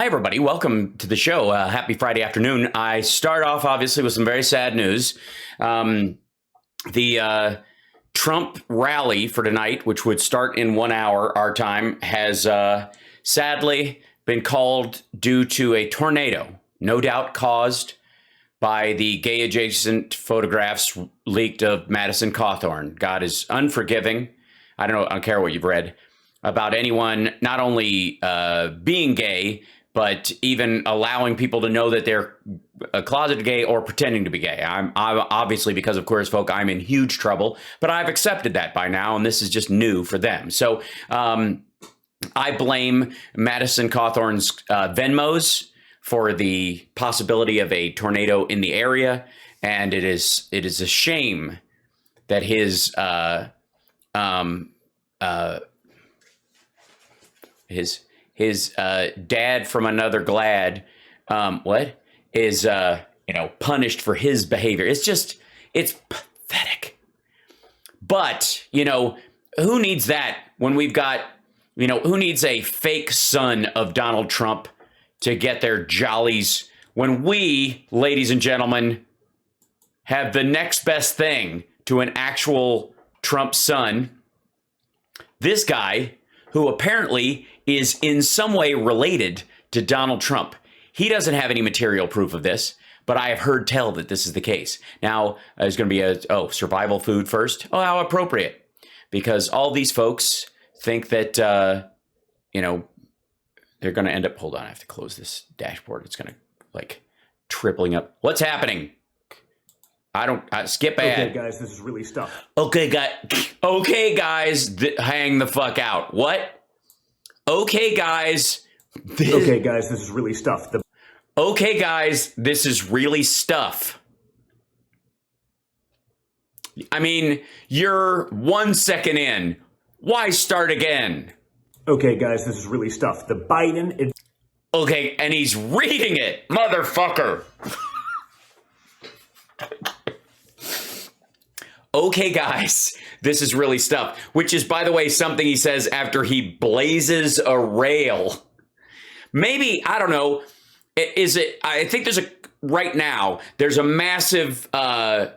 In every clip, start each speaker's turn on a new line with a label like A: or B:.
A: Hi, everybody. Welcome to the show. Happy Friday afternoon. I start off, obviously, with some very sad news. The Trump rally for tonight, which would start in 1 hour our time, has sadly been called due to a tornado, no doubt caused by the gay-adjacent photographs leaked of Madison Cawthorn. God is unforgiving. I don't care what you've read about anyone not only being gay, but even allowing people to know that they're a closeted gay or pretending to be gay. I'm obviously, because of queer as folk, I'm in huge trouble, but I've accepted that by now, and this is just new for them. So I blame Madison Cawthorn's Venmos for the possibility of a tornado in the area, and it is a shame that his dad from another glad, is punished for his behavior. It's pathetic. But, who needs that when we've got, who needs a fake son of Donald Trump to get their jollies when we, ladies and gentlemen, have the next best thing to an actual Trump son? This guy, who apparently is in some way related to Donald Trump. He doesn't have any material proof of this, but I have heard tell that this is the case. Now, there's going to be survival food first. Oh, how appropriate. Because all these folks think that, they're going to end up, hold on, I have to close this dashboard. It's going to, tripling up. What's happening? Skip ad.
B: Okay, guys, this is really stuff.
A: Okay, guys, hang the fuck out. What? Okay, guys.
B: Okay, guys, this is really stuff.
A: Okay, guys, this is really stuff. I mean, you're 1 second in. Why start again?
B: Okay, guys, this is really stuff. The Biden...
A: Okay, and he's reading it, motherfucker. Okay, guys, this is really stuff, which is, by the way, something he says after he blazes a rail. Maybe, I don't know, I think right now, there's a massive, there's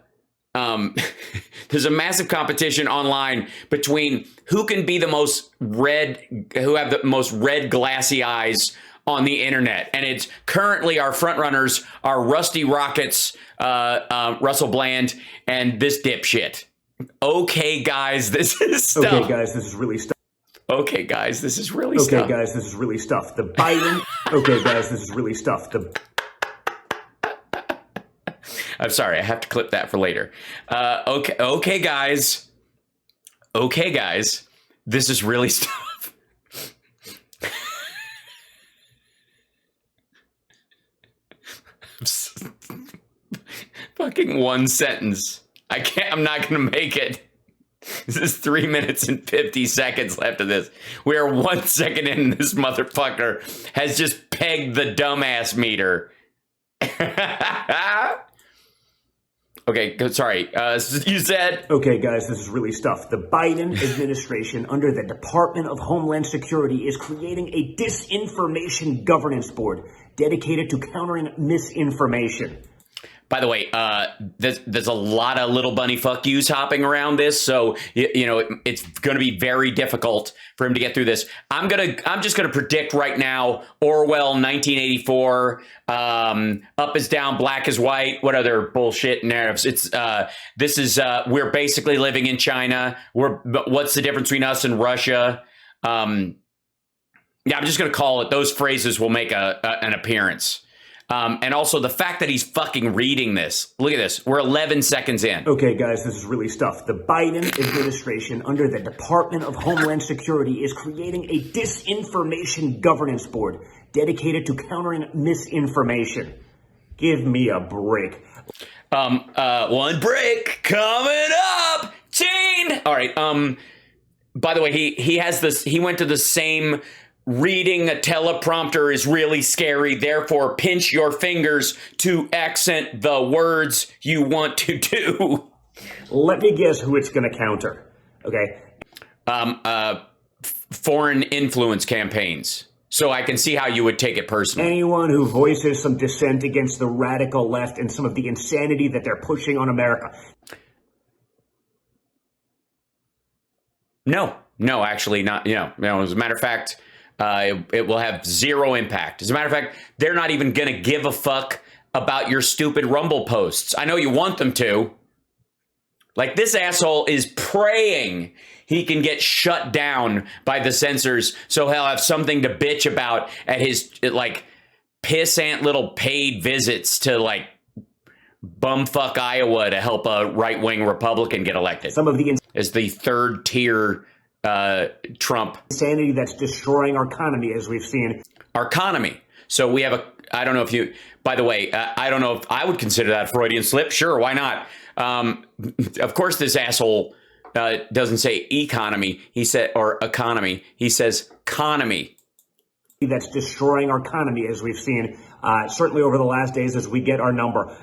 A: a massive competition online between who can be the most who have the most red glassy eyes on the internet. And it's currently our front runners are Rusty Rockets, Russell Bland, and this dipshit. Okay, guys, this is stuff.
B: Okay, guys, this is really stuff.
A: Okay, guys, this is really stuff.
B: Okay, guys, this is really stuff. The Biden... Okay, guys, this is really stuff.
A: I'm sorry, I have to clip that for later. Okay, guys. Okay, guys, this is really stuff. Fucking one sentence. I'm not going to make it. This is 3 minutes and 50 seconds left of this. We are 1 second in, and this motherfucker has just pegged the dumbass meter. Okay, sorry. You said...
B: Okay, guys, this is really stuff. The Biden administration under the Department of Homeland Security is creating a disinformation governance board dedicated to countering misinformation.
A: By the way, there's a lot of little bunny fuck yous hopping around this, so it's going to be very difficult for him to get through this. I'm just gonna predict right now. Orwell, 1984, up is down, black is white. What other bullshit narratives? It's we're basically living in China. What's the difference between us and Russia? Yeah, I'm just gonna call it. Those phrases will make an appearance. And also the fact that he's fucking reading this. Look at this. We're 11 seconds in.
B: Okay, guys, this is really stuff. The Biden administration under the Department of Homeland Security is creating a disinformation governance board dedicated to countering misinformation. Give me a break.
A: One break coming up. Gene. All right. By the way, he has this. He went to the same. Reading a teleprompter is really scary. Therefore, pinch your fingers to accent the words you want to do.
B: Let me guess who it's going to counter. Okay.
A: Foreign influence campaigns. So I can see how you would take it personally.
B: Anyone who voices some dissent against the radical left and some of the insanity that they're pushing on America.
A: No, actually not. As a matter of fact, it will have zero impact. As a matter of fact, they're not even going to give a fuck about your stupid Rumble posts. I know you want them to. Like, this asshole is praying he can get shut down by the censors so he'll have something to bitch about at his, like, pissant little paid visits to, like, bumfuck Iowa to help a right-wing Republican get elected.
B: Some of the
A: as the third-tier Trump.
B: insanity that's destroying our economy, as we've seen.
A: Our economy. So we have I don't know if you, by the way, I don't know if I would consider that a Freudian slip. Sure, why not? Of course, this asshole doesn't say economy. He said, or economy. He says economy.
B: That's destroying our economy, as we've seen, certainly over the last days as we get our number.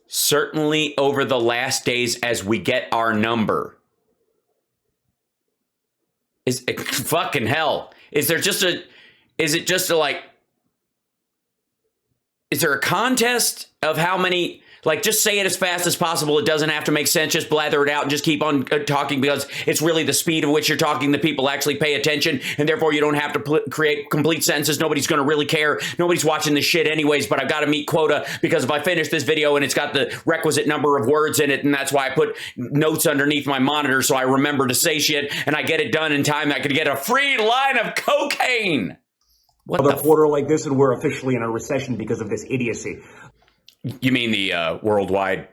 A: Certainly over the last days as we get our number. Is fucking hell. Is there just a, is it just a like, is there a contest of how many, like, just say it as fast as possible. It doesn't have to make sense. Just blather it out and just keep on talking, because it's really the speed of which you're talking that people actually pay attention. And therefore, you don't have to create complete sentences. Nobody's going to really care. Nobody's watching this shit anyways, but I've got to meet quota, because if I finish this video and it's got the requisite number of words in it, and that's why I put notes underneath my monitor so I remember to say shit, and I get it done in time, I could get a free line of cocaine. What
B: Another quarter like this, and we're officially in a recession because of this idiocy.
A: You mean the worldwide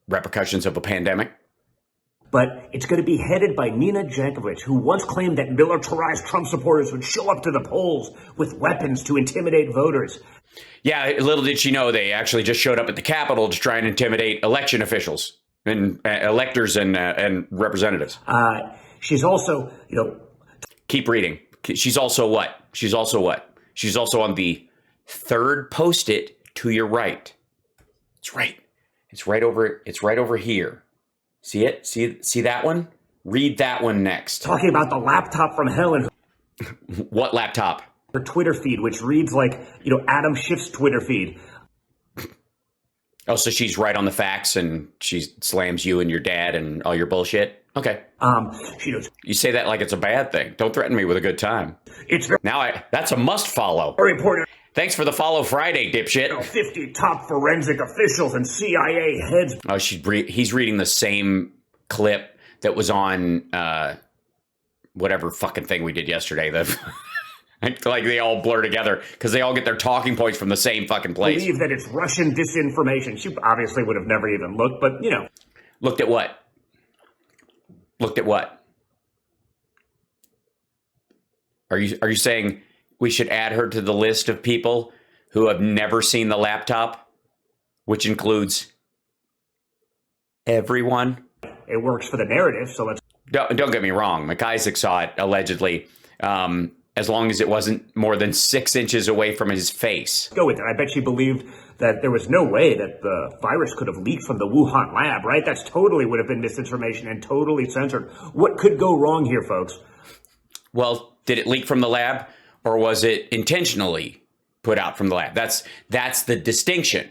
A: repercussions of a pandemic?
B: But it's going to be headed by Nina Jankovic, who once claimed that militarized Trump supporters would show up to the polls with weapons to intimidate voters.
A: Yeah, little did she know they actually just showed up at the Capitol to try and intimidate election officials and electors and representatives.
B: She's also,
A: Keep reading. She's also what? She's also what? She's also on the third post-it to your right. It's right. It's right over here. See it? See that one? Read that one next.
B: Talking about the laptop from hell and
A: what laptop?
B: her Twitter feed, which reads like, Adam Schiff's Twitter feed.
A: Oh, so she's right on the facts and she slams you and your dad and all your bullshit? Okay.
B: She knows.
A: You say that like it's a bad thing. Don't threaten me with a good time.
B: It's
A: that's a must follow.
B: very important.
A: Thanks for the follow Friday, dipshit.
B: 50 top forensic officials and CIA heads.
A: Oh, he's reading the same clip that was on whatever fucking thing we did yesterday. Like they all blur together because they all get their talking points from the same fucking place.
B: Believe that it's Russian disinformation. She obviously would have never even looked, but
A: Looked at what? Looked at what? Are you saying we should add her to the list of people who have never seen the laptop, which includes everyone?
B: It works for the narrative, so let's...
A: Don't get me wrong. McIsaac saw it, allegedly, as long as it wasn't more than 6 inches away from his face.
B: Go with it. I bet she believed that there was no way that the virus could have leaked from the Wuhan lab, right? That's totally would have been misinformation and totally censored. What could go wrong here, folks?
A: Well, did it leak from the lab, or was it intentionally put out from the lab? That's the distinction.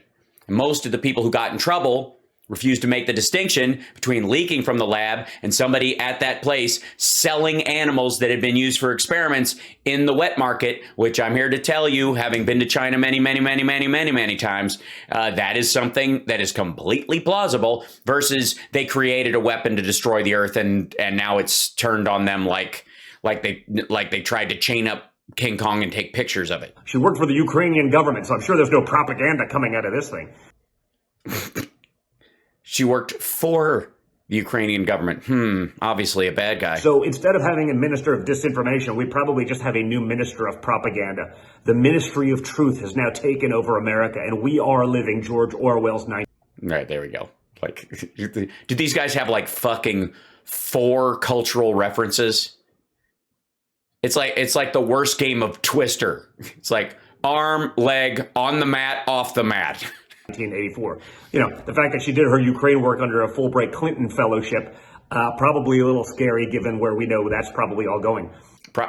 A: Most of the people who got in trouble refused to make the distinction between leaking from the lab and somebody at that place selling animals that had been used for experiments in the wet market, which I'm here to tell you, having been to China many times, that is something that is completely plausible, versus they created a weapon to destroy the earth and now it's turned on them like they tried to chain up King Kong and take pictures of it.
B: She worked for the Ukrainian government, so I'm sure there's no propaganda coming out of this thing.
A: She worked for the Ukrainian government. Obviously a bad guy.
B: So instead of having a minister of disinformation, we probably just have a new minister of propaganda. The Ministry of Truth has now taken over America, and we are living George Orwell's 19...
A: Right, there we go. Like, do these guys have like fucking 4 cultural references? It's like the worst game of Twister. It's like arm, leg, on the mat, off the mat.
B: 1984. The fact that she did her Ukraine work under a Fulbright Clinton fellowship, probably a little scary given where we know that's probably all going.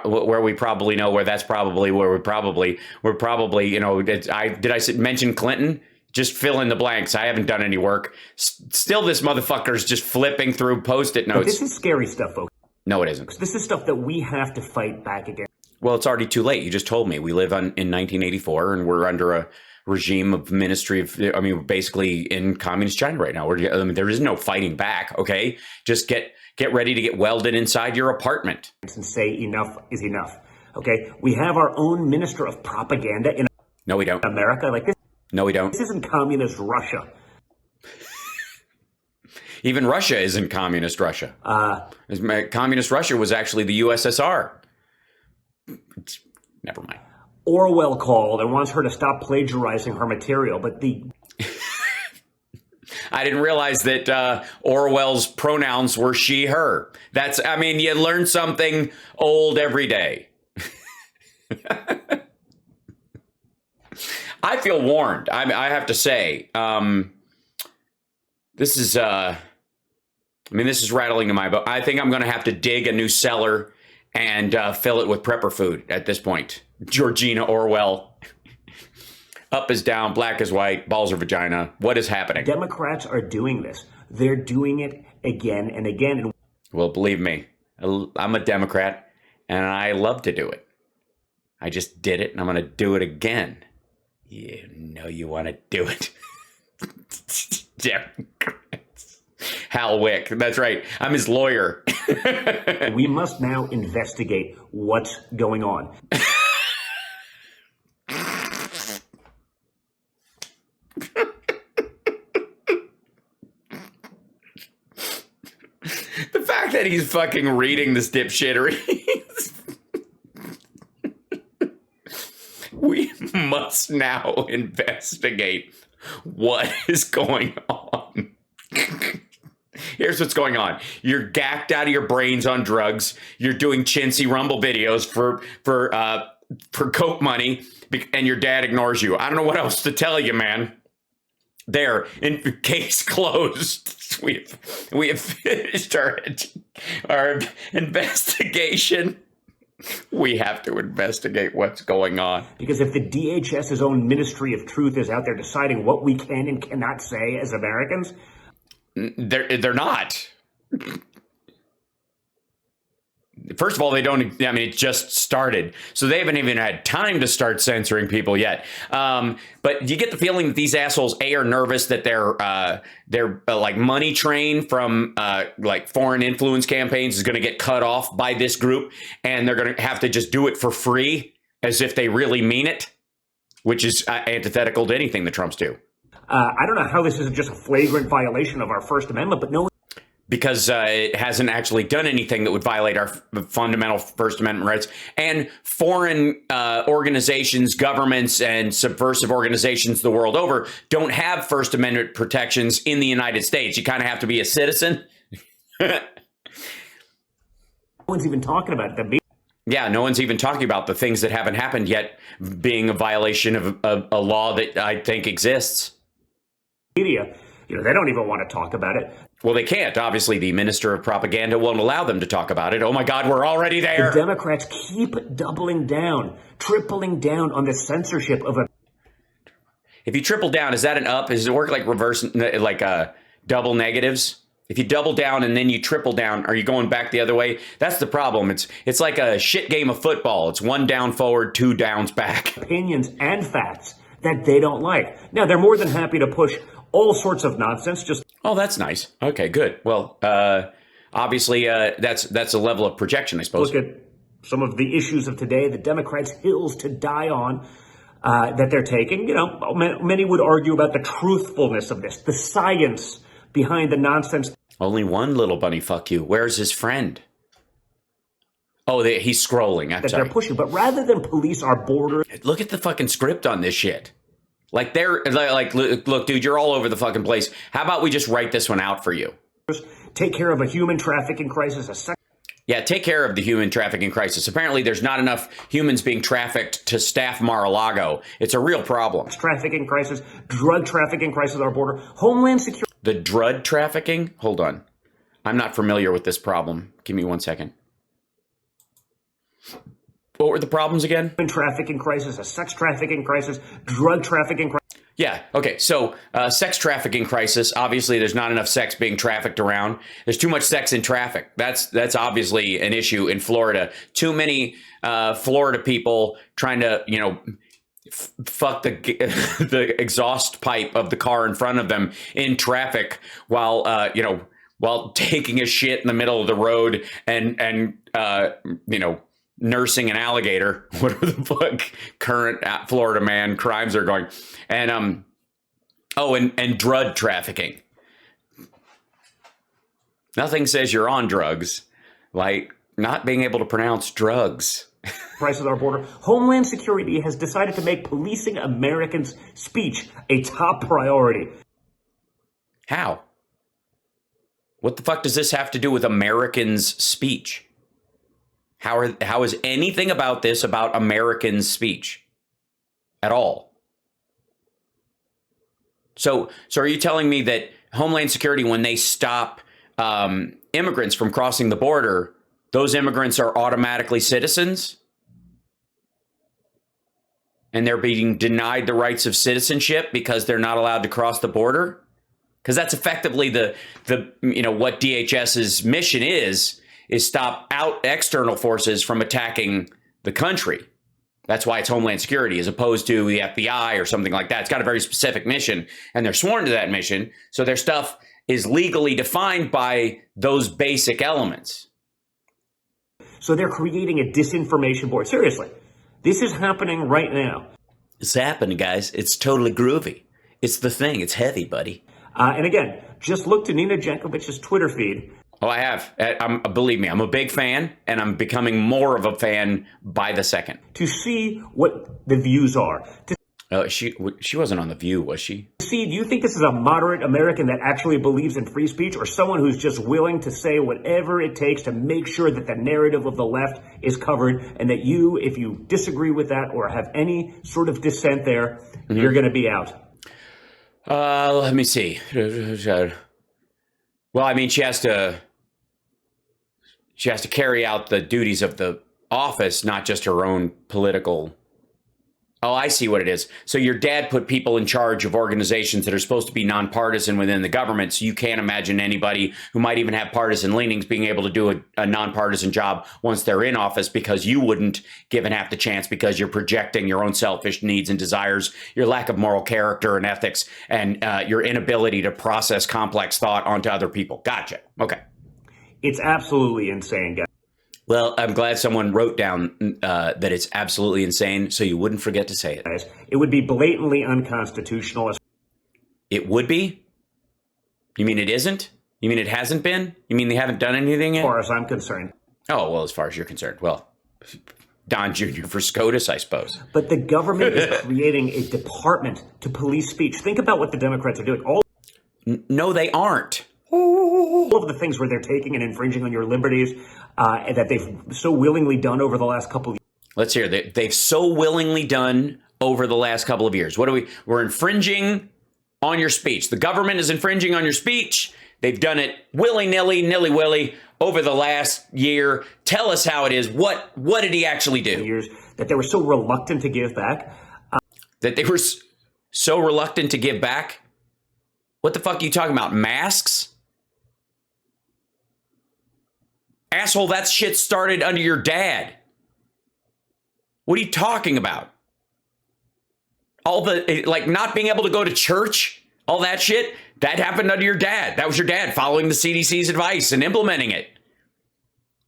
A: where we probably know where that's probably where we're probably, you know, did I mention Clinton? Just fill in the blanks. I haven't done any work. Still, this motherfucker's just flipping through Post-it notes.
B: But this is scary stuff, folks.
A: No, it isn't.
B: This is stuff that we have to fight back against.
A: Well, it's already too late. You just told me we live in 1984 and we're under a regime of ministry of, I mean, basically in communist China right now. I mean, there is no fighting back. Okay, just get ready to get welded inside your apartment
B: and say enough is enough. Okay, we have our own minister of propaganda in
A: No, we don't.
B: America. Like this.
A: No, we don't.
B: This isn't communist Russia.
A: Even Russia isn't communist Russia. Communist Russia was actually the USSR. Never mind.
B: Orwell called and wants her to stop plagiarizing her material, but the...
A: I didn't realize that Orwell's pronouns were she, her. I mean, you learn something old every day. I feel warned. I have to say, this is rattling in my boat. I think I'm going to have to dig a new cellar and fill it with prepper food at this point. Georgina Orwell. Up is down, black is white, balls are vagina. What is happening?
B: Democrats are doing this. They're doing it again and again.
A: Well, believe me, I'm a Democrat, and I love to do it. I just did it, and I'm going to do it again. You know you want to do it. Democrats. Hal Wick. That's right. I'm his lawyer.
B: We must now investigate what's going on.
A: The fact that he's fucking reading this dipshittery. We must now investigate what is going on. Here's what's going on. You're gacked out of your brains on drugs. You're doing chintzy rumble videos for coke money, and your dad ignores you. I don't know what else to tell you, man. There, in case closed. We have finished our investigation. We have to investigate what's going on.
B: Because if the DHS's own Ministry of Truth is out there deciding what we can and cannot say as Americans,
A: they're not. First of all, they don't. I mean, it just started, so they haven't even had time to start censoring people yet. But you get the feeling that these assholes are nervous that they're like money train from like foreign influence campaigns is going to get cut off by this group, and they're going to have to just do it for free as if they really mean it, which is antithetical to anything the Trumps do.
B: I don't know how this isn't just a flagrant violation of our First Amendment, but no.
A: Because it hasn't actually done anything that would violate our fundamental First Amendment rights. And foreign organizations, governments, and subversive organizations the world over don't have First Amendment protections in the United States. You kind of have to be a citizen.
B: No one's even talking about it.
A: Yeah, no one's even talking about the things that haven't happened yet being a violation of a law that I think exists.
B: Media, they don't even want to talk about it.
A: Well, they can't. Obviously, the minister of propaganda won't allow them to talk about it. Oh, my God, we're already there.
B: The Democrats keep doubling down, tripling down on the censorship of a...
A: If you triple down, is that an up? Does it work like reverse, like double negatives? If you double down and then you triple down, are you going back the other way? That's the problem. It's like a shit game of football. It's one down forward, two downs back.
B: Opinions and facts that they don't like. Now, they're more than happy to push all sorts of nonsense.
A: Oh, that's nice. Okay, good. Well, obviously, that's a level of projection, I suppose.
B: Look at some of the issues of today, the Democrats' hills to die on that they're taking. Many would argue about the truthfulness of this, the science behind the nonsense.
A: Only one little bunny fuck you. Where's his friend? Oh, he's scrolling.
B: They're pushing. But rather than police our border.
A: Look at the fucking script on this shit. Like, they're like, look, dude, you're all over the fucking place. How about we just write this one out for you?
B: Take care of a human trafficking crisis.
A: Yeah, take care of the human trafficking crisis. Apparently, there's not enough humans being trafficked to staff Mar-a-Lago. It's a real problem.
B: Trafficking crisis, drug trafficking crisis at our border, homeland security.
A: The drug trafficking? Hold on. I'm not familiar with this problem. Give me 1 second. What were the problems again?
B: Trafficking crisis, a sex trafficking crisis, drug trafficking crisis.
A: Yeah. Okay. So, sex trafficking crisis. Obviously, there's not enough sex being trafficked around. There's too much sex in traffic. That's obviously an issue in Florida. Too many Florida people trying to, fuck the the exhaust pipe of the car in front of them in traffic while while taking a shit in the middle of the road and nursing an alligator. Whatever the fuck current Florida man crimes are going. And and drug trafficking. Nothing says you're on drugs like not being able to pronounce drugs.
B: Prices at our border. Homeland Security has decided to make policing Americans' speech a top priority.
A: How? What the fuck does this have to do with Americans' speech? How is anything about this about Americans' speech at all? So are you telling me that Homeland Security, when they stop immigrants from crossing the border, those immigrants are automatically citizens? And they're being denied the rights of citizenship because they're not allowed to cross the border? Because that's effectively the what DHS's mission is stop out external forces from attacking the country. That's why it's Homeland Security as opposed to the FBI or something like that. It's got a very specific mission, and they're sworn to that mission. So their stuff is legally defined by those basic elements.
B: So they're creating a disinformation board. Seriously, this is happening right now.
A: It's happening, guys. It's totally groovy. It's the thing. It's heavy, buddy.
B: And again, just look to Nina Jankovic's Twitter feed.
A: Oh, I have. Believe me, I'm a big fan, and I'm becoming more of a fan by the second.
B: To see what the views are.
A: She wasn't on The View, was she?
B: See, do you think this is a moderate American that actually believes in free speech, or someone who's just willing to say whatever it takes to make sure that the narrative of the left is covered, and that you, if you disagree with that or have any sort of dissent there, you're going to be out?
A: Let me see. Well, I mean, she has to carry out the duties of the office, not just her own political. Oh, I see what it is. So your dad put people in charge of organizations that are supposed to be nonpartisan within the government. So you can't imagine anybody who might even have partisan leanings being able to do a nonpartisan job once they're in office, because you wouldn't given half the chance, because you're projecting your own selfish needs and desires, your lack of moral character and ethics, and your inability to process complex thought onto other people. Gotcha. Okay.
B: It's absolutely insane, guys.
A: Well, I'm glad someone wrote down that it's absolutely insane, so you wouldn't forget to say it.
B: It would be blatantly unconstitutional.
A: It would be? You mean it isn't? You mean it hasn't been? You mean they haven't done anything yet?
B: As far as I'm concerned.
A: Oh, well, as far as you're concerned. Well, Don Jr. for SCOTUS, I suppose.
B: But the government is creating a department to police speech. Think about what the Democrats are doing.
A: No, they aren't.
B: All of the things where they're taking and infringing on your liberties that they've so willingly done over the last couple of years.
A: Let's hear. They've so willingly done over the last couple of years. What are we? We're infringing on your speech. The government is infringing on your speech. They've done it willy-nilly, nilly-willy over the last year. Tell us how it is. What did he actually do?
B: Years that they were so reluctant to give back.
A: That they were so reluctant to give back? What the fuck are you talking about? Masks? Asshole, that shit started under your dad. What are you talking about? All the, not being able to go to church, all that shit, that happened under your dad. That was your dad following the CDC's advice and implementing it.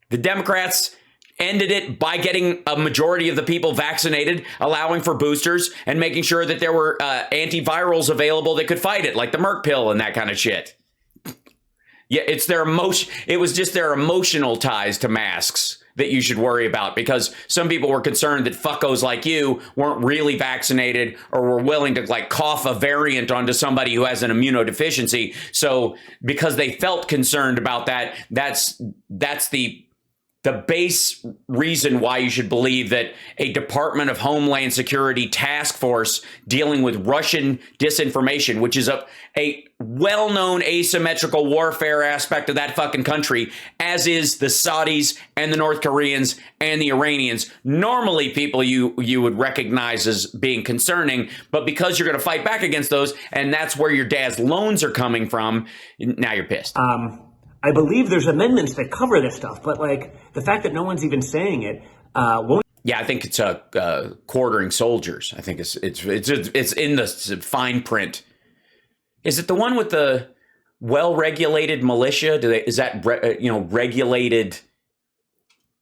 A: The Democrats ended it by getting a majority of the people vaccinated, allowing for boosters, and making sure that there were antivirals available that could fight it, like the Merck pill and that kind of shit. Yeah, it's their emotion. It was just their emotional ties to masks that you should worry about, because some people were concerned that fuckos like you weren't really vaccinated or were willing to cough a variant onto somebody who has an immunodeficiency. So because they felt concerned about that, that's the the base reason why you should believe that a Department of Homeland Security task force dealing with Russian disinformation, which is a well-known asymmetrical warfare aspect of that fucking country, as is the Saudis and the North Koreans and the Iranians, normally people you would recognize as being concerning, but because you're going to fight back against those, and that's where your dad's loans are coming from, now you're pissed.
B: I believe there's amendments that cover this stuff, but like the fact that no one's even saying it won't.
A: Yeah, I think it's quartering soldiers. I think it's in the fine print. Is it the one with the well-regulated militia? Is that regulated?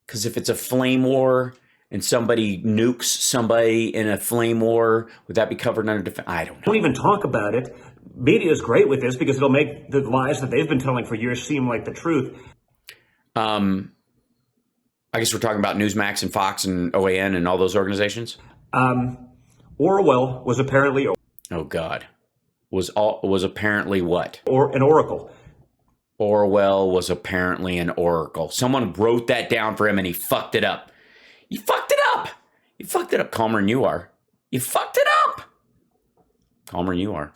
A: Because if it's a flame war and somebody nukes somebody in a flame war, would that be covered under defense? I don't know.
B: Don't even talk about it. Media is great with this because it'll make the lies that they've been telling for years seem like the truth.
A: I guess we're talking about Newsmax and Fox and OAN and all those organizations.
B: Orwell was apparently.
A: Oh God, was apparently what?
B: Or an oracle.
A: Orwell was apparently an oracle. Someone wrote that down for him and he fucked it up. You fucked it up. You fucked it up. Calmer than you are. You fucked it up. Calmer than you are.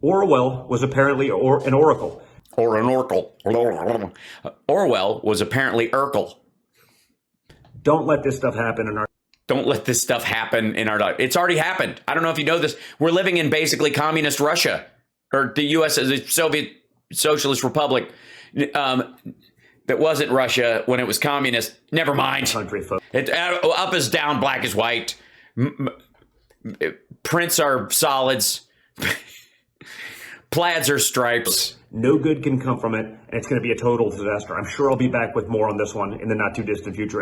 B: Orwell was apparently an oracle.
A: Or an oracle. Orwell was apparently Urkel.
B: Don't let this stuff happen in our.
A: Don't let this stuff happen in our life. It's already happened. I don't know if you know this. We're living in basically communist Russia, or the U.S. as a Soviet Socialist Republic that wasn't Russia when it was communist. Never mind.
B: Country folk.
A: Up is down, black is white. Prints are solids. Plaids are stripes.
B: No good can come from it, and it's going to be a total disaster. I'm sure I'll be back with more on this one in the not too distant future.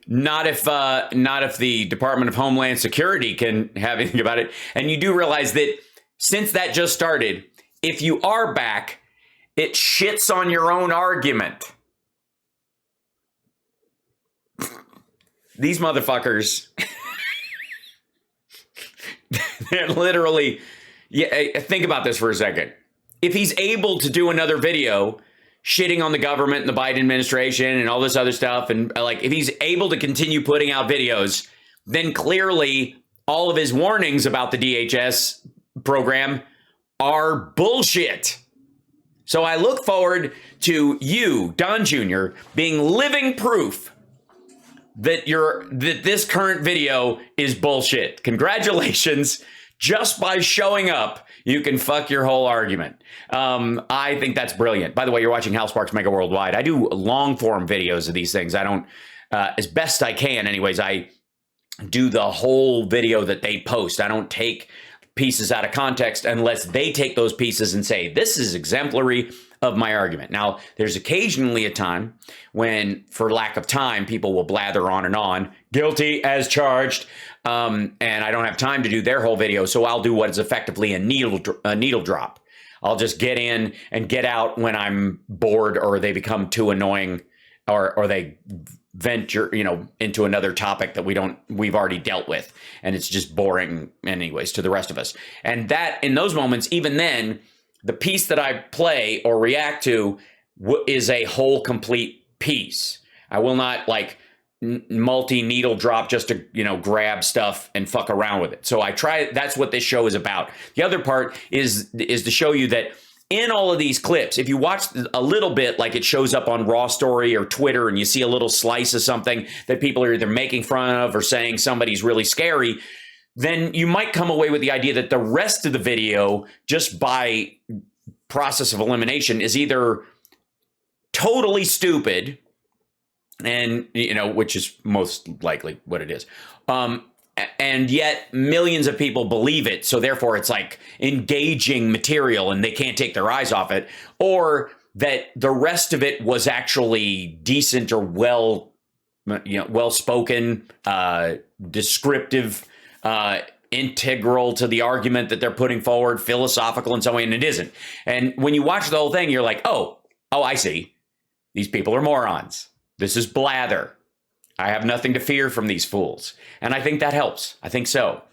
A: Not if the Department of Homeland Security can have anything about it. And you do realize that since that just started, if you are back, it shits on your own argument. These motherfuckers, they're literally. Yeah, think about this for a second. If he's able to do another video shitting on the government and the Biden administration and all this other stuff, and like if he's able to continue putting out videos, then clearly all of his warnings about the DHS program are bullshit. So I look forward to you, Don Jr., being living proof that this current video is bullshit. Congratulations. Just by showing up, you can fuck your whole argument. I think that's brilliant. By the way, you're watching Hal Sparks Mega Worldwide. I do long form videos of these things. I don't, as best I can anyways, I do the whole video that they post. I don't take pieces out of context unless they take those pieces and say, this is exemplary of my argument. Now, there's occasionally a time when, for lack of time, people will blather on, guilty as charged, and I don't have time to do their whole video, so I'll do what is effectively a needle drop. I'll just get in and get out when I'm bored or they become too annoying or they venture, into another topic that we've already dealt with, and it's just boring anyways to the rest of us. And that, in those moments, even then, the piece that I play or react to is a whole complete piece. I will not multi-needle drop just to, grab stuff and fuck around with it. So I try, that's what this show is about. The other part is to show you that in all of these clips, if you watch a little bit, like it shows up on Raw Story or Twitter, and you see a little slice of something that people are either making fun of or saying somebody's really scary, then you might come away with the idea that the rest of the video, just by process of elimination, is either totally stupid, and which is most likely what it is, and yet millions of people believe it, so therefore it's like engaging material and they can't take their eyes off it, or that the rest of it was actually decent or well spoken, descriptive, integral to the argument that they're putting forward, philosophical in some way, and it isn't. And when you watch the whole thing, you're like, oh, I see. These people are morons. This is blather. I have nothing to fear from these fools. And I think that helps. I think so.